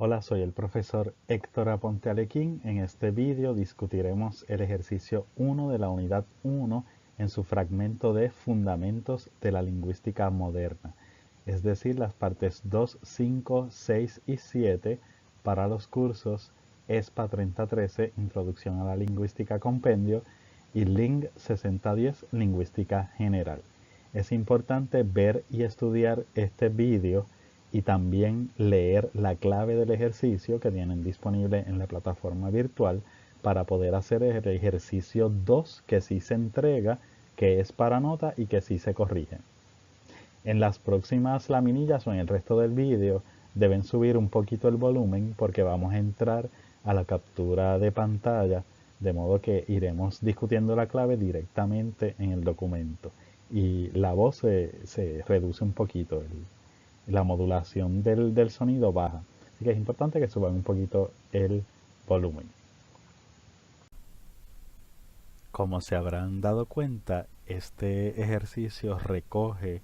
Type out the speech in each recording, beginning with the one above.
Hola, soy el profesor Héctor Aponte Alequín. En este vídeo discutiremos el ejercicio 1 de la unidad 1 en su fragmento de Fundamentos de la Lingüística Moderna, es decir, las partes 2, 5, 6 y 7 para los cursos ESPA 3013, Introducción a la Lingüística Compendio, y LING 6010, Lingüística General. Es importante ver y estudiar este vídeo y también leer la clave del ejercicio que tienen disponible en la plataforma virtual para poder hacer el ejercicio 2 que sí se entrega, que es para nota y que sí se corrige. En las próximas laminillas o en el resto del vídeo deben subir un poquito el volumen porque vamos a entrar a la captura de pantalla, de modo que iremos discutiendo la clave directamente en el documento y la voz se reduce un poquito, la modulación del sonido baja. Así que es importante que suban un poquito el volumen. Como se habrán dado cuenta, este ejercicio recoge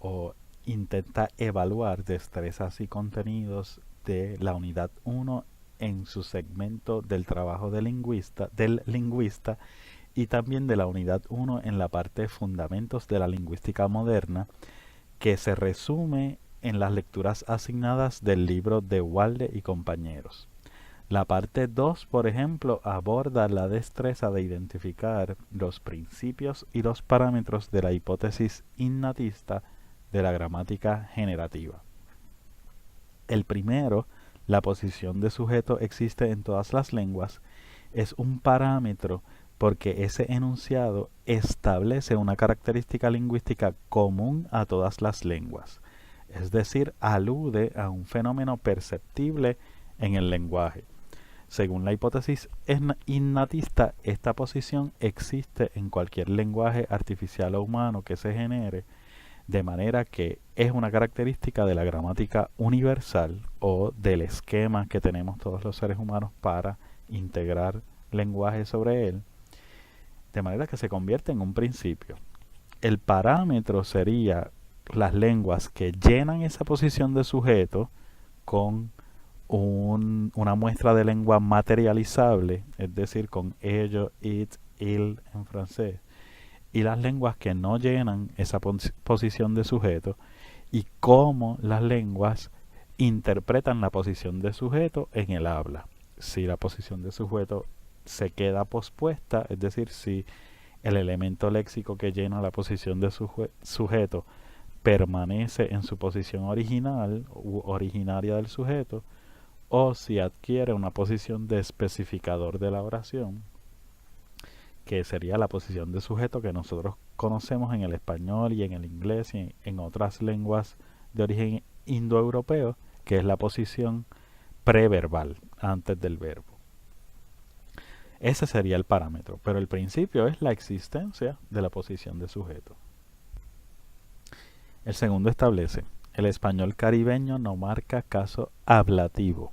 o intenta evaluar destrezas y contenidos de la unidad 1 en su segmento del trabajo del lingüista y también de la unidad 1 en la parte Fundamentos de la Lingüística Moderna, que se resume en las lecturas asignadas del libro de Walde y compañeros. La parte 2, por ejemplo, aborda la destreza de identificar los principios y los parámetros de la hipótesis innatista de la gramática generativa. El primero, la posición de sujeto existe en todas las lenguas, es un parámetro porque ese enunciado establece una característica lingüística común a todas las lenguas, es decir, alude a un fenómeno perceptible en el lenguaje. Según la hipótesis innatista, esta posición existe en cualquier lenguaje artificial o humano que se genere, de manera que es una característica de la gramática universal o del esquema que tenemos todos los seres humanos para integrar lenguaje sobre él, de manera que se convierte en un principio. El parámetro sería las lenguas que llenan esa posición de sujeto con una muestra de lengua materializable, es decir, con ello, it, il en francés, y las lenguas que no llenan esa posición de sujeto, y cómo las lenguas interpretan la posición de sujeto en el habla. Si la posición de sujeto se queda pospuesta, es decir, si el elemento léxico que llena la posición de sujeto permanece en su posición original u originaria del sujeto, o si adquiere una posición de especificador de la oración, que sería la posición de sujeto que nosotros conocemos en el español y en el inglés y en otras lenguas de origen indoeuropeo, que es la posición preverbal, antes del verbo. Ese sería el parámetro, pero el principio es la existencia de la posición de sujeto. El segundo establece: el español caribeño no marca caso ablativo.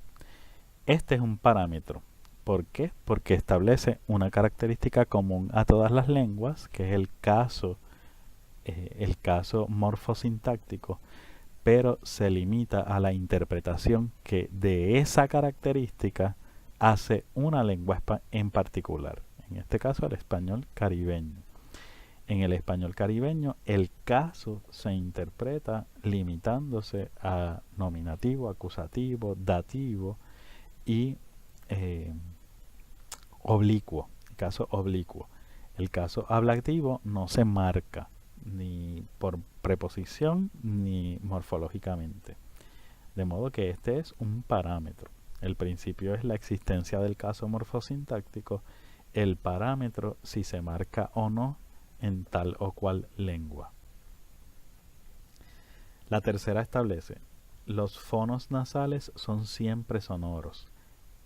Este es un parámetro. ¿Por qué? Porque establece una característica común a todas las lenguas, que es el caso morfosintáctico, pero se limita a la interpretación que de esa característica hace una lengua en particular, en este caso el español caribeño. En el español caribeño el caso se interpreta limitándose a nominativo, acusativo, dativo y oblicuo, caso oblicuo. El caso ablativo no se marca ni por preposición ni morfológicamente. De modo que este es un parámetro. El principio es la existencia del caso morfosintáctico, el parámetro si se marca o no en tal o cual lengua. La tercera establece: los fonos nasales son siempre sonoros.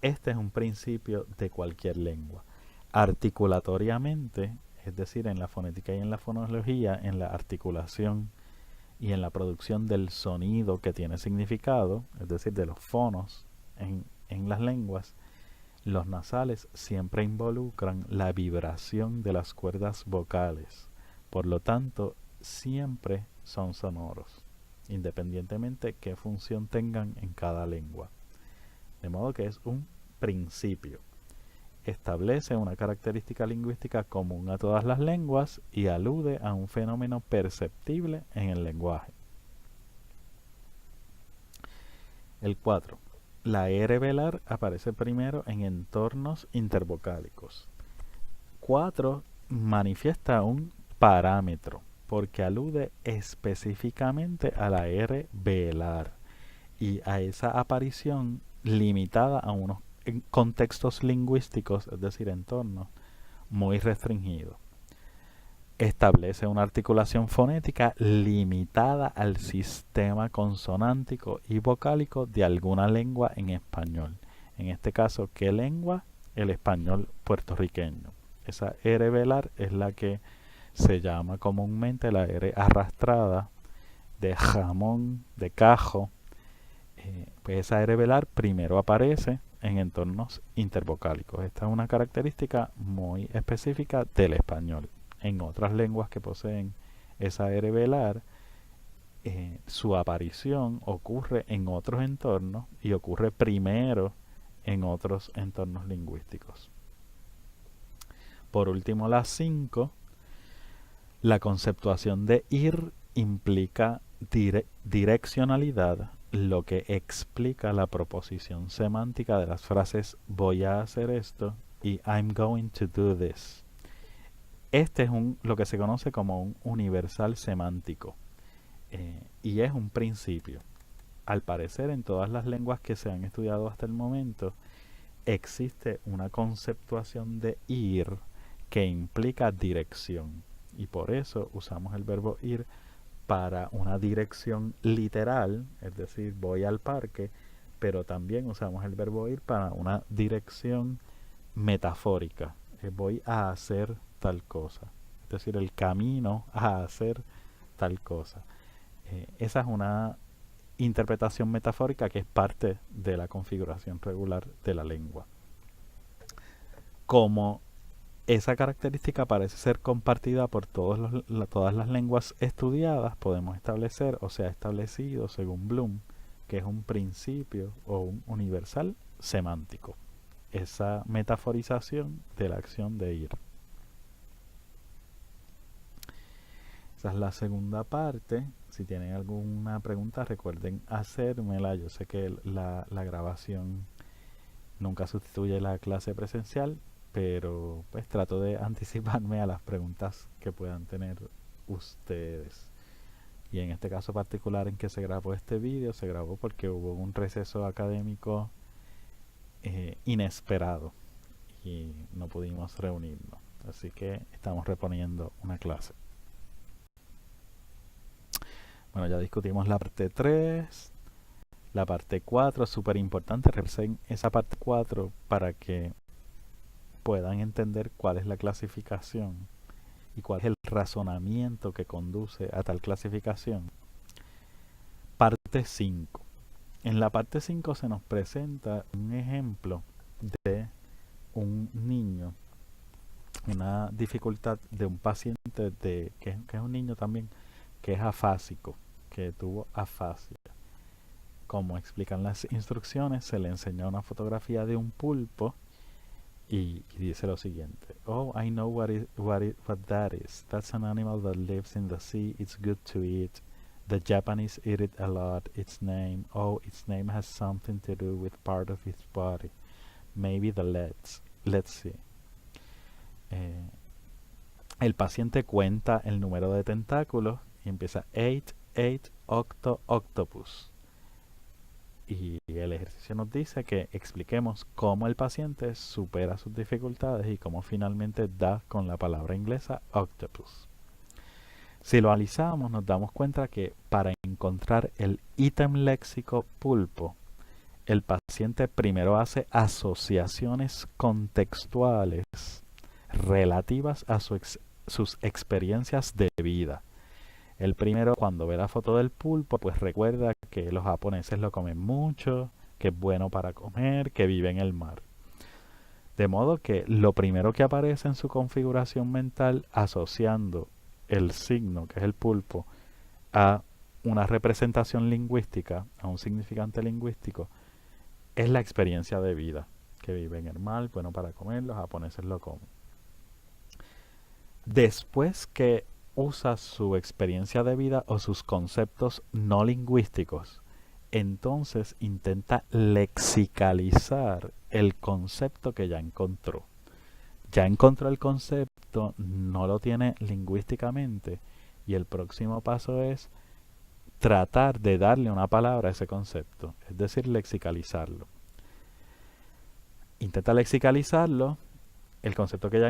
Este es un principio de cualquier lengua. Articulatoriamente, es decir, en la fonética y en la fonología, en la articulación y en la producción del sonido que tiene significado, es decir, de los fonos en las lenguas, los nasales siempre involucran la vibración de las cuerdas vocales. Por lo tanto, siempre son sonoros, independientemente qué función tengan en cada lengua. De modo que es un principio. Establece una característica lingüística común a todas las lenguas y alude a un fenómeno perceptible en el lenguaje. El 4. La R velar aparece primero en entornos intervocálicos. 4 manifiesta un parámetro porque alude específicamente a la R velar y a esa aparición limitada a unos contextos lingüísticos, es decir, entornos muy restringidos. Establece una articulación fonética limitada al sistema consonántico y vocálico de alguna lengua en español. En este caso, ¿qué lengua? El español puertorriqueño. Esa R velar es la que se llama comúnmente la R arrastrada de jamón, de cajo. Pues esa R velar primero aparece en entornos intervocálicos. Esta es una característica muy específica del español. En otras lenguas que poseen esa R velar, su aparición ocurre en otros entornos y ocurre primero en otros entornos lingüísticos. Por último, la 5, la conceptuación de ir implica direccionalidad, lo que explica la proposición semántica de las frases voy a hacer esto y I'm going to do this. Este es lo que se conoce como un universal semántico y es un principio. Al parecer, en todas las lenguas que se han estudiado hasta el momento, existe una conceptuación de ir que implica dirección y por eso usamos el verbo ir para una dirección literal, es decir, voy al parque, pero también usamos el verbo ir para una dirección metafórica, voy a hacer tal cosa, es decir, el camino a hacer tal cosa. Esa es una interpretación metafórica que es parte de la configuración regular de la lengua. Como esa característica parece ser compartida por todas las lenguas estudiadas, podemos establecer, o sea, establecido según Bloom, que es un principio o un universal semántico. Esa metaforización de la acción de ir. Esa es la segunda parte. Si tienen alguna pregunta, recuerden hacérmela. Yo sé que la grabación nunca sustituye la clase presencial, pero pues trato de anticiparme a las preguntas que puedan tener ustedes. Y en este caso particular en que se grabó este vídeo, se grabó porque hubo un receso académico inesperado y no pudimos reunirnos. Así que estamos reponiendo una clase. Bueno, ya discutimos la parte 3. La parte 4 es súper importante. Revisen esa parte 4 para que puedan entender cuál es la clasificación y cuál es el razonamiento que conduce a tal clasificación. Parte 5. En la parte 5 se nos presenta un ejemplo de un niño, una dificultad de un paciente que es un niño también que es afásico, que tuvo afasia. Como explican las instrucciones, se le enseñó una fotografía de un pulpo y dice lo siguiente: Oh, I know what that is. That's an animal that lives in the sea. It's good to eat. The Japanese eat it a lot. Its name has something to do with part of its body. Maybe the legs. Let's see. El paciente cuenta el número de tentáculos y empieza 8, octopus. Y el ejercicio nos dice que expliquemos cómo el paciente supera sus dificultades y cómo finalmente da con la palabra inglesa octopus. Si lo analizamos, nos damos cuenta que para encontrar el ítem léxico pulpo, el paciente primero hace asociaciones contextuales relativas a sus experiencias de vida. El primero, cuando ve la foto del pulpo, pues recuerda que los japoneses lo comen mucho, que es bueno para comer, que vive en el mar. De modo que lo primero que aparece en su configuración mental, asociando el signo, que es el pulpo, a una representación lingüística, a un significante lingüístico, es la experiencia de vida, que vive en el mar, bueno para comer, los japoneses lo comen. Después que usa su experiencia de vida o sus conceptos no lingüísticos, entonces intenta lexicalizar el concepto que ya encontró. Ya encontró el concepto, no lo tiene lingüísticamente, y el próximo paso es tratar de darle una palabra a ese concepto, es decir, lexicalizarlo. Intenta lexicalizarlo, el concepto que ya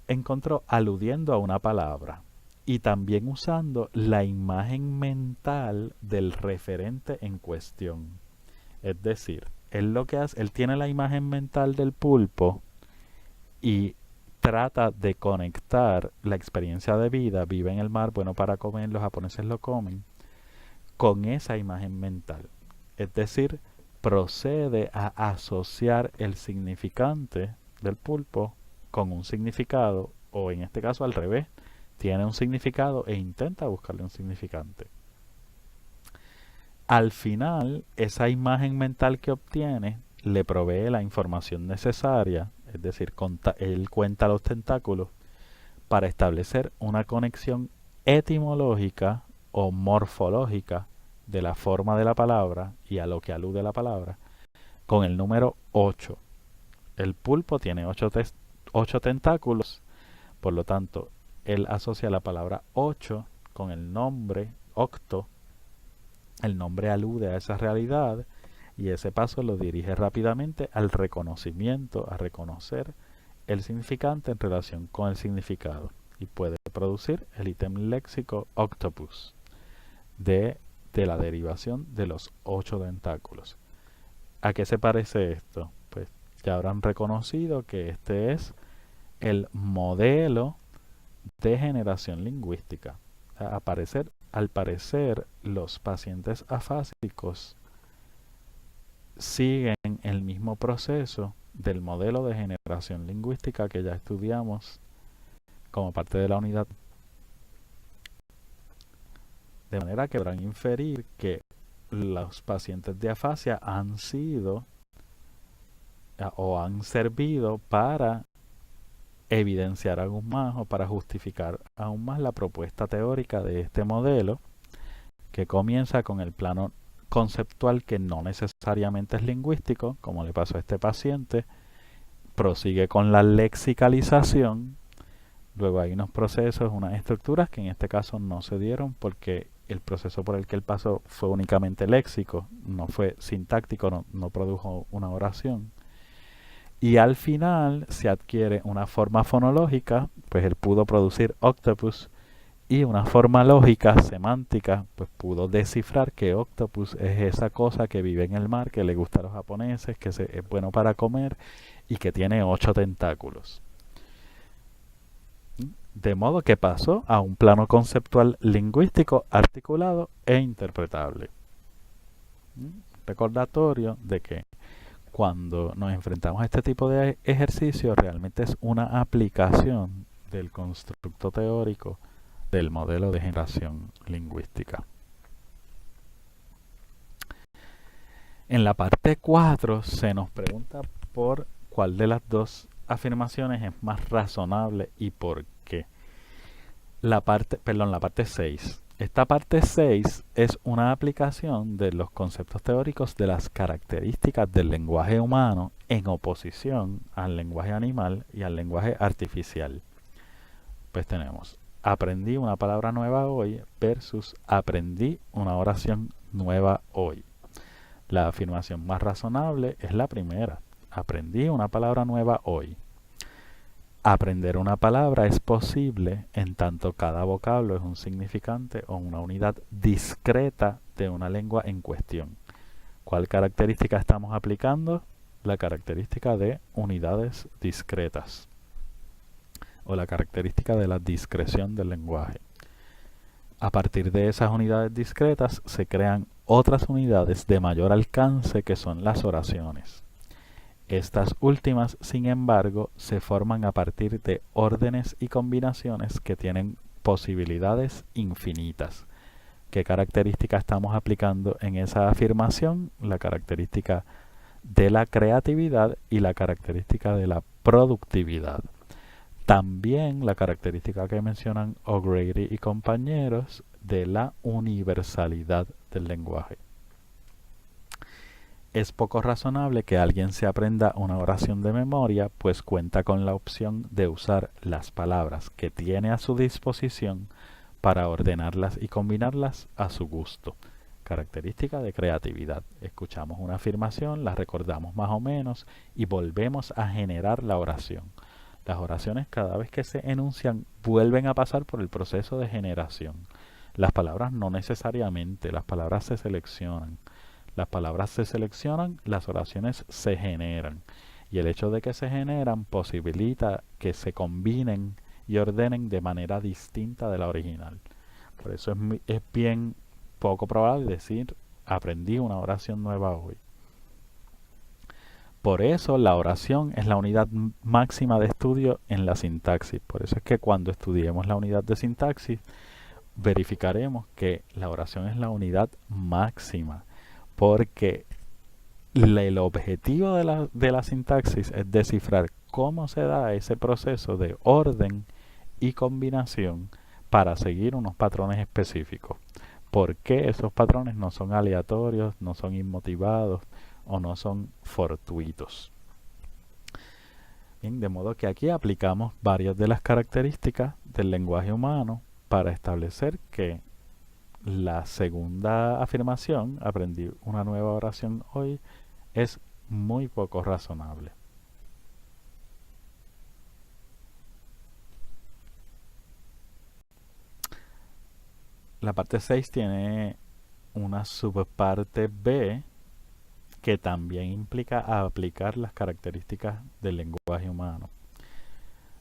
encontró, aludiendo a una palabra y también usando la imagen mental del referente en cuestión. Es decir, él lo que hace, él tiene la imagen mental del pulpo y trata de conectar la experiencia de vida, vive en el mar, bueno para comer, los japoneses lo comen, con esa imagen mental. Es decir, procede a asociar el significante del pulpo con un significado, o en este caso al revés, tiene un significado e intenta buscarle un significante. Al final, esa imagen mental que obtiene le provee la información necesaria, es decir, él cuenta los tentáculos para establecer una conexión etimológica o morfológica de la forma de la palabra y a lo que alude la palabra con el número 8. El pulpo tiene 8 tentáculos, por lo tanto, él asocia la palabra 8 con el nombre octo. El nombre alude a esa realidad y ese paso lo dirige rápidamente al reconocimiento, a reconocer el significante en relación con el significado y puede producir el ítem léxico octopus de la derivación de los 8 tentáculos. ¿A qué se parece esto? Pues ya habrán reconocido que este es el modelo de generación lingüística. Al parecer, los pacientes afásicos siguen el mismo proceso del modelo de generación lingüística que ya estudiamos como parte de la unidad. De manera que podrán inferir que los pacientes de afasia han sido o han servido para evidenciar aún más o para justificar aún más la propuesta teórica de este modelo, que comienza con el plano conceptual que no necesariamente es lingüístico, como le pasó a este paciente, prosigue con la lexicalización, luego hay unos procesos, unas estructuras que en este caso no se dieron porque el proceso por el que él pasó fue únicamente léxico, no fue sintáctico, no produjo una oración. Y al final se adquiere una forma fonológica, pues él pudo producir octopus, y una forma lógica, semántica, pues pudo descifrar que octopus es esa cosa que vive en el mar, que le gusta a los japoneses, que es bueno para comer y que tiene 8 tentáculos. De modo que pasó a un plano conceptual lingüístico articulado e interpretable. Recordatorio de que cuando nos enfrentamos a este tipo de ejercicio realmente es una aplicación del constructo teórico del modelo de generación lingüística. En la parte 4 se nos pregunta por cuál de las dos afirmaciones es más razonable y por qué. La parte 6. Esta parte 6 es una aplicación de los conceptos teóricos de las características del lenguaje humano en oposición al lenguaje animal y al lenguaje artificial. Pues tenemos, aprendí una palabra nueva hoy versus aprendí una oración nueva hoy. La afirmación más razonable es la primera, aprendí una palabra nueva hoy. Aprender una palabra es posible en tanto cada vocablo es un significante o una unidad discreta de una lengua en cuestión. ¿Cuál característica estamos aplicando? La característica de unidades discretas o la característica de la discreción del lenguaje. A partir de esas unidades discretas se crean otras unidades de mayor alcance que son las oraciones. Estas últimas, sin embargo, se forman a partir de órdenes y combinaciones que tienen posibilidades infinitas. ¿Qué característica estamos aplicando en esa afirmación? La característica de la creatividad y la característica de la productividad. También la característica que mencionan O'Grady y compañeros de la universalidad del lenguaje. Es poco razonable que alguien se aprenda una oración de memoria, pues cuenta con la opción de usar las palabras que tiene a su disposición para ordenarlas y combinarlas a su gusto. Característica de creatividad. Escuchamos una afirmación, la recordamos más o menos y volvemos a generar la oración. Las oraciones, cada vez que se enuncian, vuelven a pasar por el proceso de generación. Las palabras no necesariamente, las palabras se seleccionan. Las palabras se seleccionan, las oraciones se generan. Y el hecho de que se generan posibilita que se combinen y ordenen de manera distinta de la original. Por eso es bien poco probable decir, aprendí una oración nueva hoy. Por eso la oración es la unidad máxima de estudio en la sintaxis. Por eso es que cuando estudiemos la unidad de sintaxis, verificaremos que la oración es la unidad máxima. Porque el objetivo de la sintaxis es descifrar cómo se da ese proceso de orden y combinación para seguir unos patrones específicos. ¿Por qué esos patrones no son aleatorios, no son inmotivados o no son fortuitos? Bien, de modo que aquí aplicamos varias de las características del lenguaje humano para establecer que la segunda afirmación, aprendí una nueva oración hoy, es muy poco razonable. La parte 6 tiene una subparte B que también implica aplicar las características del lenguaje humano.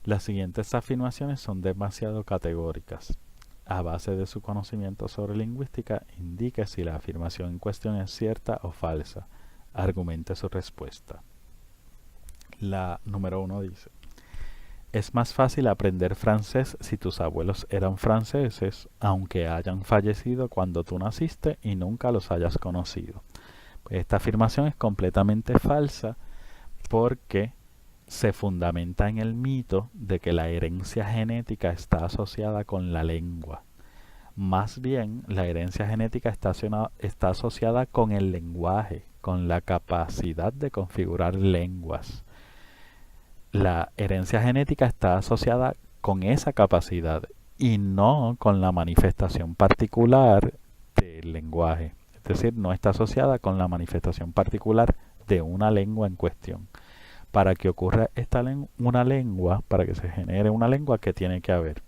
Las siguientes afirmaciones son demasiado categóricas. A base de su conocimiento sobre lingüística, indique si la afirmación en cuestión es cierta o falsa. Argumente su respuesta. La número 1 dice: es más fácil aprender francés si tus abuelos eran franceses, aunque hayan fallecido cuando tú naciste y nunca los hayas conocido. Pues esta afirmación es completamente falsa porque se fundamenta en el mito de que la herencia genética está asociada con la lengua. Más bien, la herencia genética está asociada con el lenguaje, con la capacidad de configurar lenguas. La herencia genética está asociada con esa capacidad y no con la manifestación particular del lenguaje. Es decir, no está asociada con la manifestación particular de una lengua en cuestión. Para que ocurra una lengua, para que se genere una lengua, ¿qué tiene que haber?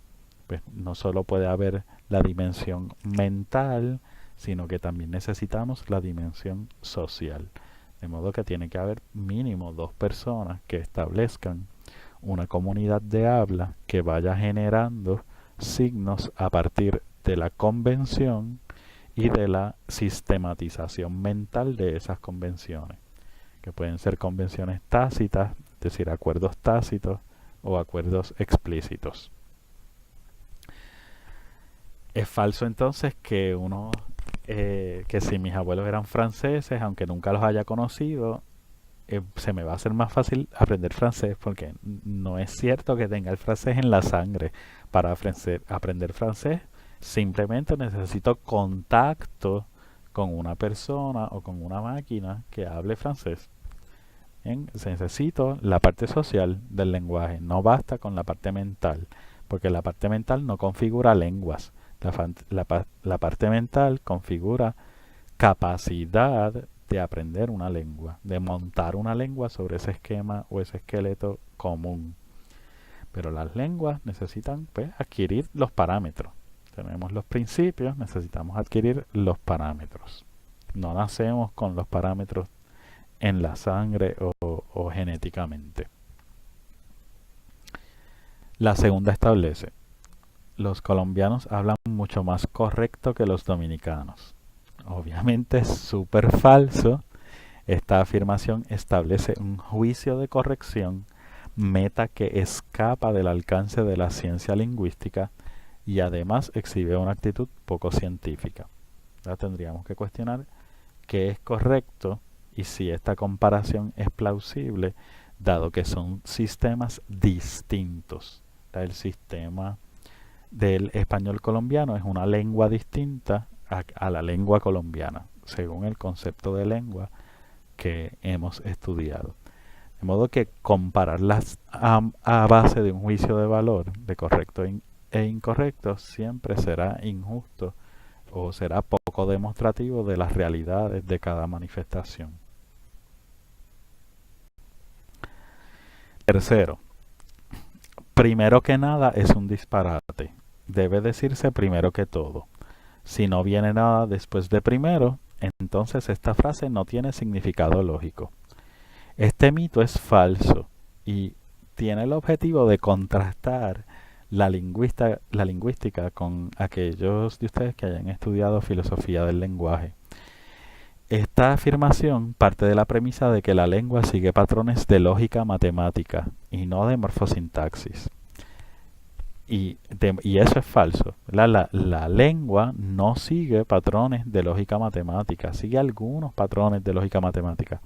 Pues no solo puede haber la dimensión mental, sino que también necesitamos la dimensión social. De modo que tiene que haber mínimo 2 personas que establezcan una comunidad de habla que vaya generando signos a partir de la convención y de la sistematización mental de esas convenciones, que pueden ser convenciones tácitas, es decir, acuerdos tácitos o acuerdos explícitos. Es falso entonces que que si mis abuelos eran franceses, aunque nunca los haya conocido, se me va a hacer más fácil aprender francés, porque no es cierto que tenga el francés en la sangre. Para aprender francés, simplemente necesito contacto con una persona o con una máquina que hable francés. Necesito la parte social del lenguaje, no basta con la parte mental, porque la parte mental no configura lenguas. La parte mental configura capacidad de aprender una lengua, de montar una lengua sobre ese esquema o ese esqueleto común. Pero las lenguas necesitan, pues, adquirir los parámetros. Tenemos los principios, necesitamos adquirir los parámetros. No nacemos con los parámetros en la sangre o genéticamente. La segunda establece: los colombianos hablan mucho más correcto que los dominicanos. Obviamente es súper falso. Esta afirmación establece un juicio de corrección, meta que escapa del alcance de la ciencia lingüística y además exhibe una actitud poco científica. Ahora tendríamos que cuestionar qué es correcto y si esta comparación es plausible, dado que son sistemas distintos. El sistema del español colombiano es una lengua distinta a la lengua colombiana, según el concepto de lengua que hemos estudiado. De modo que compararlas a base de un juicio de valor de correcto e incorrecto siempre será injusto o será poco demostrativo de las realidades de cada manifestación. Tercero, primero que nada es un disparate. Debe decirse primero que todo. Si no viene nada después de primero, entonces esta frase no tiene significado lógico. Este mito es falso y tiene el objetivo de contrastar la lingüística con aquellos de ustedes que hayan estudiado filosofía del lenguaje. Esta afirmación parte de la premisa de que la lengua sigue patrones de lógica matemática y no de morfosintaxis. Y eso es falso. La lengua no sigue patrones de lógica matemática, sigue algunos patrones de lógica matemática,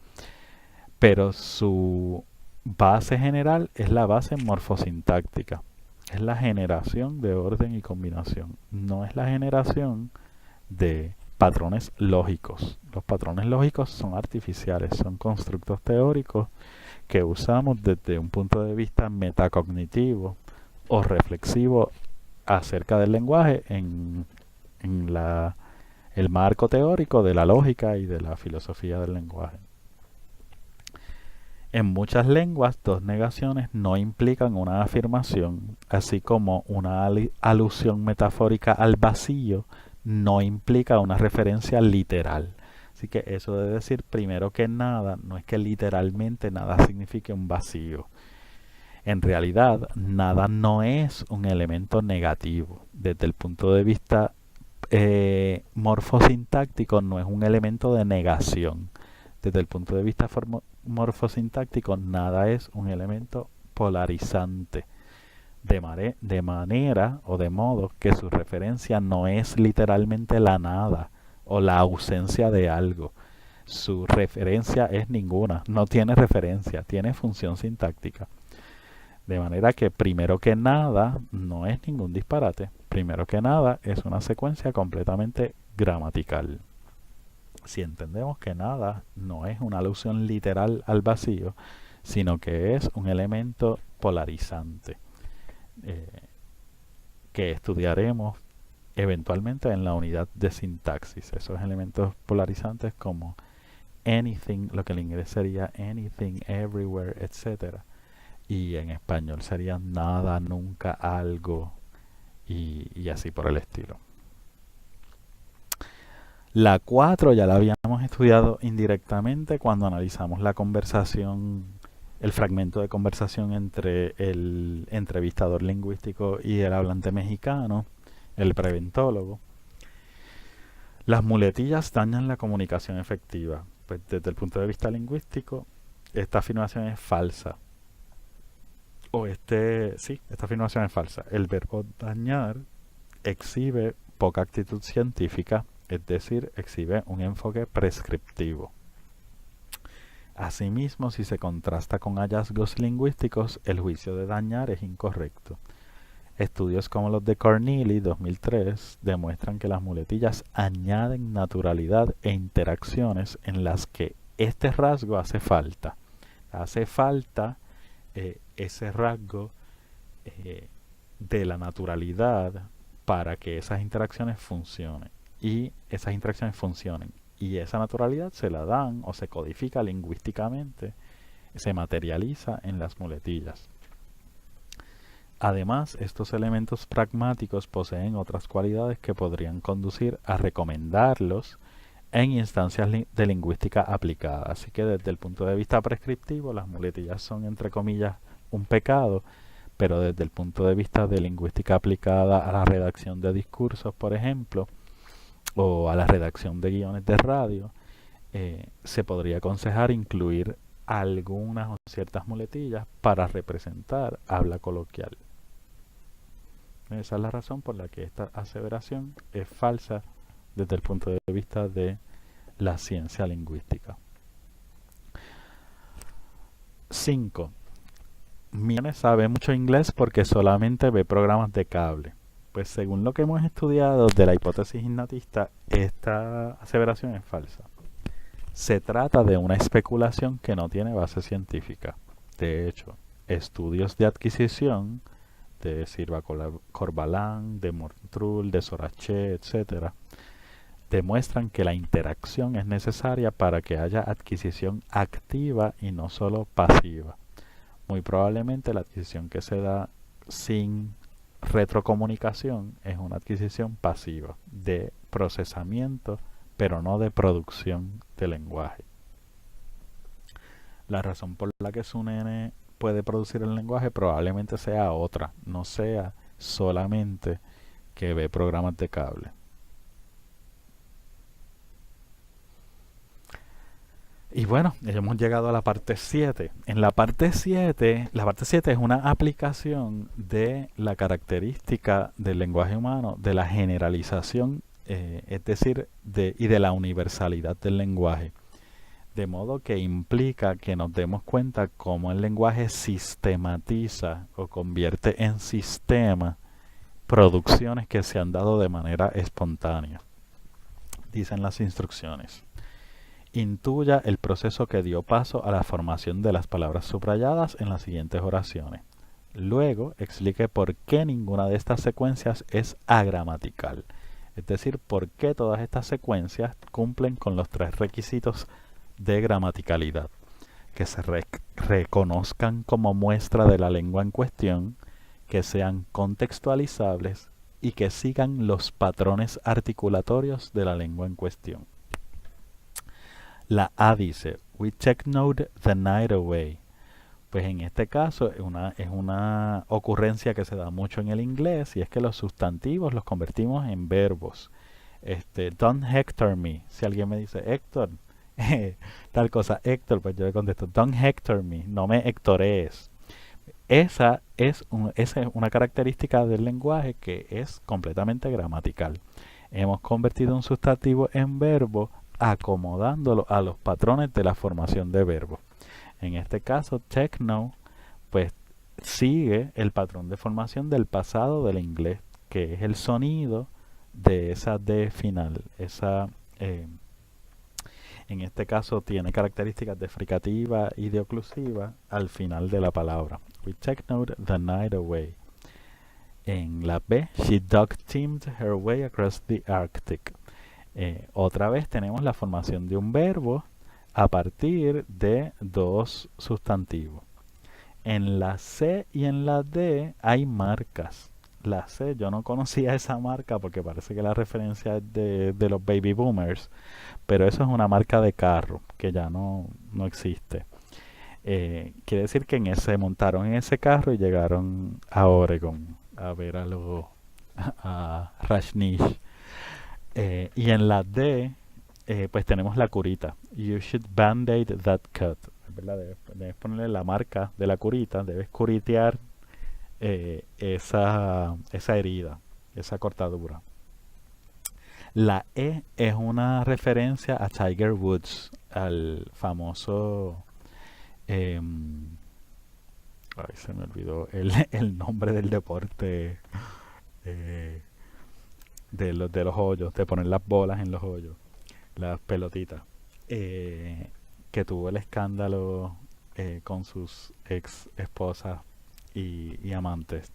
pero su base general es la base morfosintáctica. Es la generación de orden y combinación, no es la generación de patrones lógicos. Los patrones lógicos son artificiales, son constructos teóricos que usamos desde un punto de vista metacognitivo o reflexivo acerca del lenguaje en el marco teórico de la lógica y de la filosofía del lenguaje. En muchas lenguas, dos negaciones no implican una afirmación, así como una alusión metafórica al vacío no implica una referencia literal. Así que eso de decir primero que nada no es que literalmente nada signifique un vacío. En realidad, nada no es un elemento negativo. Desde el punto de vista morfosintáctico no es un elemento de negación. Desde el punto de vista morfosintáctico, nada es un elemento polarizante. De manera o de modo que su referencia no es literalmente la nada o la ausencia de algo. Su referencia es ninguna, no tiene referencia, tiene función sintáctica. De manera que primero que nada no es ningún disparate. Primero que nada es una secuencia completamente gramatical. Si entendemos que nada no es una alusión literal al vacío, sino que es un elemento polarizante que estudiaremos eventualmente en la unidad de sintaxis. Esos elementos polarizantes como anything, lo que en inglés sería anything, everywhere, etc. Y en español serían nada, nunca, algo y así por el estilo. La 4 ya la habíamos estudiado indirectamente cuando analizamos la conversación, el fragmento de conversación entre el entrevistador lingüístico y el hablante mexicano, el preventólogo. Las muletillas dañan la comunicación efectiva. Pues desde el punto de vista lingüístico, esta afirmación es falsa. Esta afirmación es falsa. El verbo dañar exhibe poca actitud científica, es decir, exhibe un enfoque prescriptivo. Asimismo, si se contrasta con hallazgos lingüísticos, el juicio de dañar es incorrecto. Estudios como los de Corneli 2003 demuestran que las muletillas añaden naturalidad e interacciones en las que este rasgo hace falta. Hace falta ese rasgo de la naturalidad para que esas interacciones funcionen. Y esa naturalidad se la dan o se codifica lingüísticamente, se materializa en las muletillas. Además, estos elementos pragmáticos poseen otras cualidades que podrían conducir a recomendarlos en instancias de lingüística aplicada. Así que desde el punto de vista prescriptivo, las muletillas son, entre comillas, un pecado, pero desde el punto de vista de lingüística aplicada a la redacción de discursos, por ejemplo, o a la redacción de guiones de radio, se podría aconsejar incluir algunas o ciertas muletillas para representar habla coloquial. Esa es la razón por la que esta aseveración es falsa desde el punto de vista de la ciencia lingüística. 5. Mi nene sabe mucho inglés porque solamente ve programas de cable. Pues según lo que hemos estudiado de la hipótesis innatista, esta aseveración es falsa. Se trata de una especulación que no tiene base científica. De hecho, estudios de adquisición de Silva Corbalán, de Montrul, de Sorache, etc., demuestran que la interacción es necesaria para que haya adquisición activa y no solo pasiva. Muy probablemente la adquisición que se da sin retrocomunicación es una adquisición pasiva de procesamiento, pero no de producción de lenguaje. La razón por la que su nene puede producir el lenguaje probablemente sea otra, no sea solamente que ve programas de cable. Y bueno, ya hemos llegado a la parte 7. En la parte 7 es una aplicación de la característica del lenguaje humano, de la generalización, es decir, y de la universalidad del lenguaje. De modo que implica que nos demos cuenta cómo el lenguaje sistematiza o convierte en sistema producciones que se han dado de manera espontánea. Dicen las instrucciones. Intuya el proceso que dio paso a la formación de las palabras subrayadas en las siguientes oraciones. Luego, explique por qué ninguna de estas secuencias es agramatical. Es decir, por qué todas estas secuencias cumplen con los 3 requisitos de gramaticalidad. Que se reconozcan como muestra de la lengua en cuestión, que sean contextualizables y que sigan los patrones articulatorios de la lengua en cuestión. La A dice, we take note the night away. Pues en este caso es una ocurrencia que se da mucho en el inglés y es que los sustantivos los convertimos en verbos. Don't hector me. Si alguien me dice, Héctor, tal cosa, Héctor, pues yo le contesto, don't hector me, no me hectorees. Esa es una característica del lenguaje que es completamente gramatical. Hemos convertido un sustantivo en verbo acomodándolo a los patrones de la formación de verbos. En este caso, techno, pues sigue el patrón de formación del pasado del inglés, que es el sonido de esa D final. En este caso tiene características de fricativa y de oclusiva al final de la palabra. We take note the night away. En la B, she dog-teamed her way across the Arctic. Otra vez tenemos la formación de un verbo a partir de 2 sustantivos. En la C y en la D hay marcas. La C, yo no conocía esa marca porque parece que la referencia es de los baby boomers, pero eso es una marca de carro que ya no existe. Quiere decir que se montaron en ese carro y llegaron a Oregon a ver a Rajneesh. Y en la D, pues tenemos la curita. You should band-aid that cut. ¿Verdad? Debes ponerle la marca de la curita, debes curitear esa herida, esa cortadura. La E es una referencia a Tiger Woods, al famoso... ay, se me olvidó el nombre del deporte de los hoyos, de poner las bolas en los hoyos, las pelotitas, que tuvo el escándalo con sus ex esposas y amantes.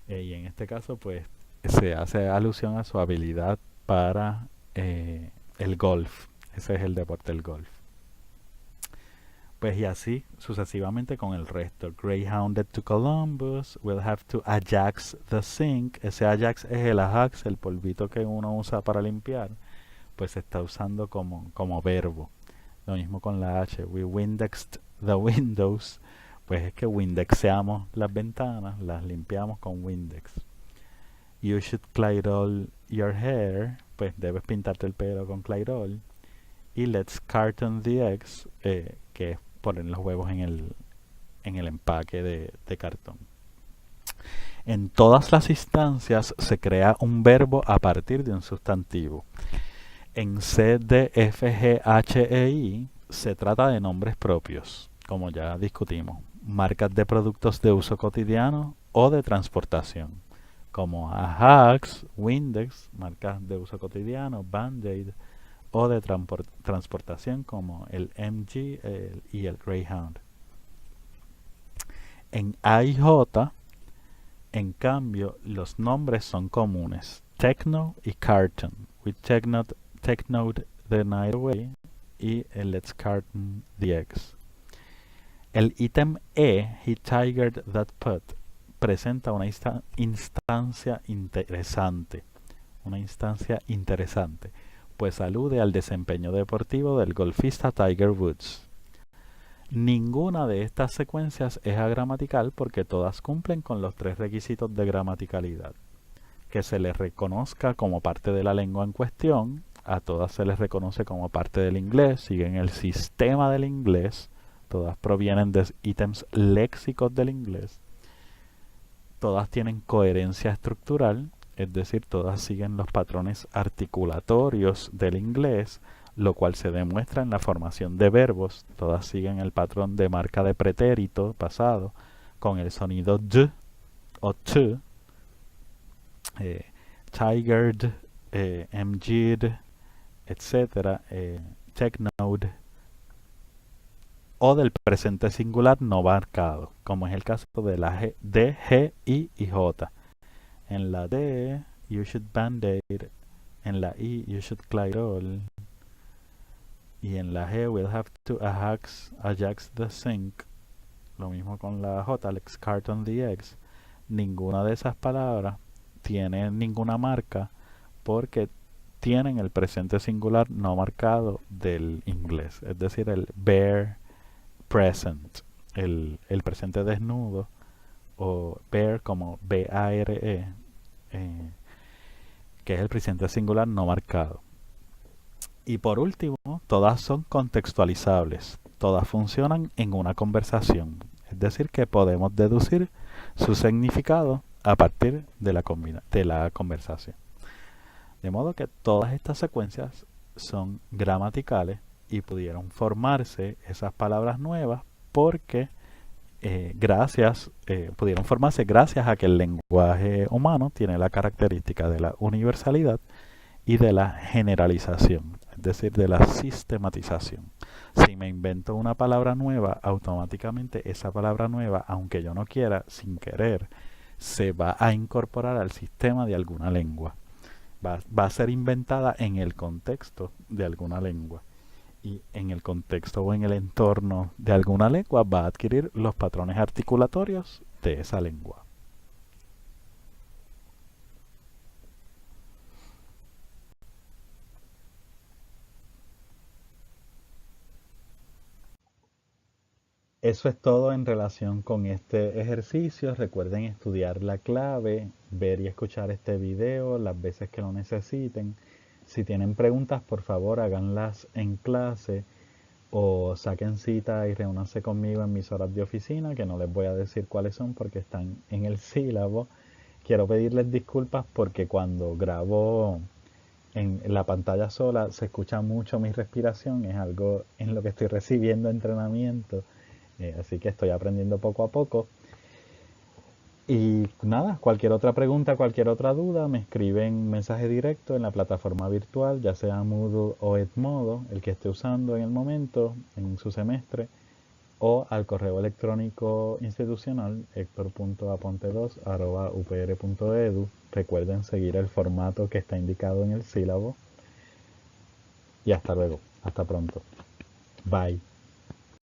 Y en este caso, pues, se hace alusión a su habilidad para el golf. Ese es el deporte del golf. Pues y así sucesivamente con el resto. Greyhounded to Columbus, will have to Ajax the sink. Ese Ajax es el Ajax, el polvito que uno usa para limpiar. Pues se está usando como verbo. Lo mismo con la H. We Windexed the windows. Pues es que windexeamos las ventanas, las limpiamos con Windex. You should Clairol your hair. Pues debes pintarte el pelo con Clairol. Y let's carton the eggs, que es poner los huevos en el empaque de cartón. En todas las instancias se crea un verbo a partir de un sustantivo. En C, D, F, G, H, E, I se trata de nombres propios. como ya discutimos. Marcas de productos de uso cotidiano o de transportación, como Ajax, Windex, marcas de uso cotidiano, Band-Aid, o de transportación como el MG y el Greyhound. En AIJ, en cambio, los nombres son comunes. Techno y Carton, with Technode the Night Away y el Let's Carton the Eggs. El ítem E, He Tigered That Putt, presenta una instancia interesante. Una instancia interesante, pues alude al desempeño deportivo del golfista Tiger Woods. Ninguna de estas secuencias es agramatical porque todas cumplen con los tres requisitos de gramaticalidad: que se les reconozca como parte de la lengua en cuestión, a todas se les reconoce como parte del inglés, siguen el sistema del inglés, todas provienen de ítems léxicos del inglés, todas tienen coherencia estructural, es decir, todas siguen los patrones articulatorios del inglés, lo cual se demuestra en la formación de verbos. Todas siguen el patrón de marca de pretérito pasado con el sonido d o t, tigered, mg'd, etc., technode, o del presente singular no marcado, como es el caso de la D, G, I y J. En la D, you should band-aid. En la I, you should Clairol. Y en la G, we'll have to Ajax the sink. Lo mismo con la J, Let's Carton the Eggs. Ninguna de esas palabras tiene ninguna marca porque tienen el presente singular no marcado del inglés. Es decir, el bare present, el presente desnudo, o bare como B-A-R-E, que es el presente singular no marcado. Y por último, todas son contextualizables, todas funcionan en una conversación, es decir, que podemos deducir su significado a partir de la conversación. De modo que todas estas secuencias son gramaticales y pudieron formarse esas palabras nuevas porque pudieron formarse gracias a que el lenguaje humano tiene la característica de la universalidad y de la generalización, es decir, de la sistematización. Si me invento una palabra nueva, automáticamente esa palabra nueva, aunque yo no quiera, sin querer, se va a incorporar al sistema de alguna lengua. Va a ser inventada en el contexto de alguna lengua. Y en el contexto o en el entorno de alguna lengua va a adquirir los patrones articulatorios de esa lengua. Eso es todo en relación con este ejercicio. Recuerden estudiar la clave, ver y escuchar este video las veces que lo necesiten. Si tienen preguntas, por favor háganlas en clase o saquen cita y reúnanse conmigo en mis horas de oficina, que no les voy a decir cuáles son porque están en el sílabo. Quiero pedirles disculpas porque cuando grabo en la pantalla sola se escucha mucho mi respiración, es algo en lo que estoy recibiendo entrenamiento, así que estoy aprendiendo poco a poco. Y nada, cualquier otra pregunta, cualquier otra duda, me escriben mensaje directo en la plataforma virtual, ya sea Moodle o Edmodo, el que esté usando en el momento, en su semestre, o al correo electrónico institucional hector.aponte2@upr.edu. Recuerden seguir el formato que está indicado en el sílabo. Y hasta luego, hasta pronto. Bye.